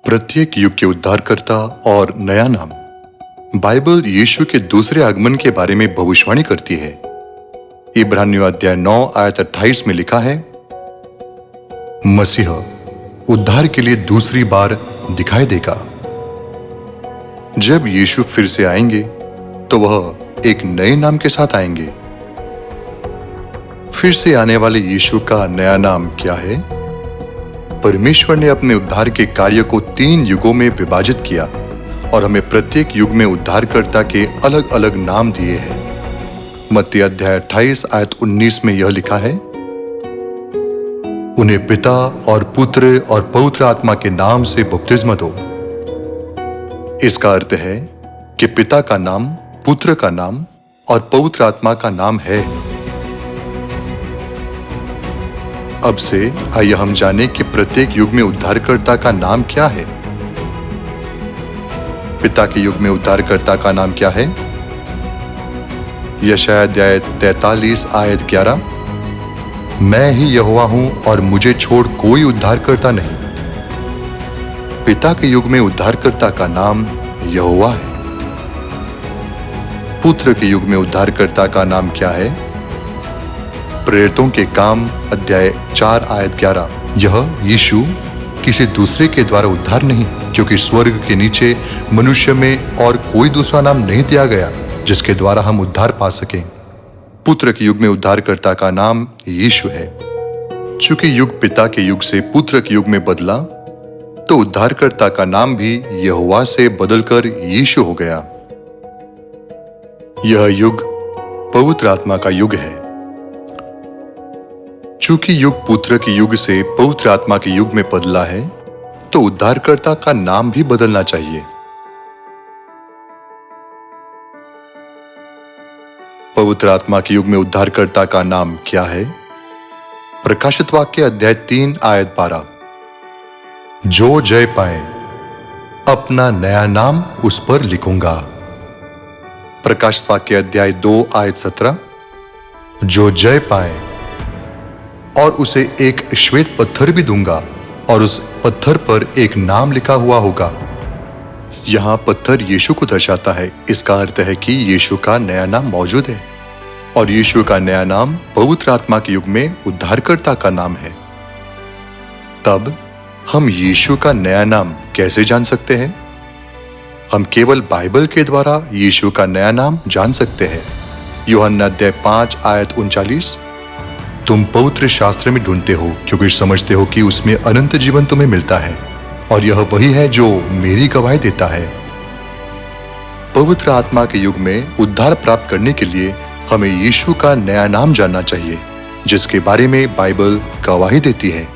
प्रत्येक युग के उद्धारकर्ता और नया नाम। बाइबल यीशु के दूसरे आगमन के बारे में भविष्यवाणी करती है। इब्रानियों अध्याय 9 आयत 28 में लिखा है, मसीह उद्धार के लिए दूसरी बार दिखाई देगा। जब यीशु फिर से आएंगे तो वह एक नए नाम के साथ आएंगे। फिर से आने वाले यीशु का नया नाम क्या है? परमेश्वर ने अपने उद्धार के कार्य को 3 युगों में विभाजित किया और हमें प्रत्येक युग में उद्धारकर्ता के अलग अलग नाम दिए हैं। मत्ती अध्याय 28 आयत 19 में यह लिखा है, उन्हें पिता और पुत्र और पवित्र आत्मा के नाम से बपतिस्मा दो। इसका अर्थ है कि पिता का नाम, पुत्र का नाम और पवित्र आत्मा का नाम है। अब से आइए हम जानें कि प्रत्येक युग में उद्धारकर्ता का नाम क्या है। पिता के युग में उद्धारकर्ता का नाम क्या है? यशायाह अध्याय 43 आयत 11, मैं ही यहोवा हूं और मुझे छोड़ कोई उद्धारकर्ता नहीं। पिता के युग में उद्धारकर्ता का नाम यहोवा है। पुत्र के युग में उद्धारकर्ता का नाम क्या है? प्रेरितों के काम अध्याय 4 आयत 11, यह यीशु किसी दूसरे के द्वारा उद्धार नहीं, क्योंकि स्वर्ग के नीचे मनुष्य में और कोई दूसरा नाम नहीं दिया गया जिसके द्वारा हम उद्धार पा सकें। पुत्र के युग में उद्धारकर्ता का नाम यीशु है। चूंकि युग पिता के युग से पुत्र के युग में बदला, तो उद्धारकर्ता का नाम भी यहोवा से बदलकर यीशु हो गया। यह युग पवित्र आत्मा का युग है। चूंकि युग पुत्र के युग से पवित्र आत्मा के युग में बदला है, तो उद्धारकर्ता का नाम भी बदलना चाहिए। पवित्र आत्मा के युग में उद्धारकर्ता का नाम क्या है? प्रकाशित वाक्य अध्याय 3 आयत 12, जो जय पाए अपना नया नाम उस पर लिखूंगा। प्रकाशित वाक्य अध्याय 2 आयत 17, जो जय पाए और उसे एक श्वेत पत्थर भी दूंगा और उस पत्थर पर एक नाम लिखा हुआ होगा। यहां पत्थर यीशु को दर्शाता है। इसका अर्थ है कि यीशु का नया नाम मौजूद है और यीशु का नया नाम पवित्र आत्मा के युग में उद्धारकर्ता का नाम है। तब हम यीशु का नया नाम कैसे जान सकते हैं? हम केवल बाइबल के द्वारा यीशु का नया नाम जान सकते हैं। यूहन्ना अध्याय 5 आयत 39, तुम पवित्र शास्त्र में ढूंढते हो क्योंकि समझते हो कि उसमें अनंत जीवन तुम्हें मिलता है, और यह वही है जो मेरी गवाही देता है। पवित्र आत्मा के युग में उद्धार प्राप्त करने के लिए हमें यीशु का नया नाम जानना चाहिए, जिसके बारे में बाइबल गवाही देती है।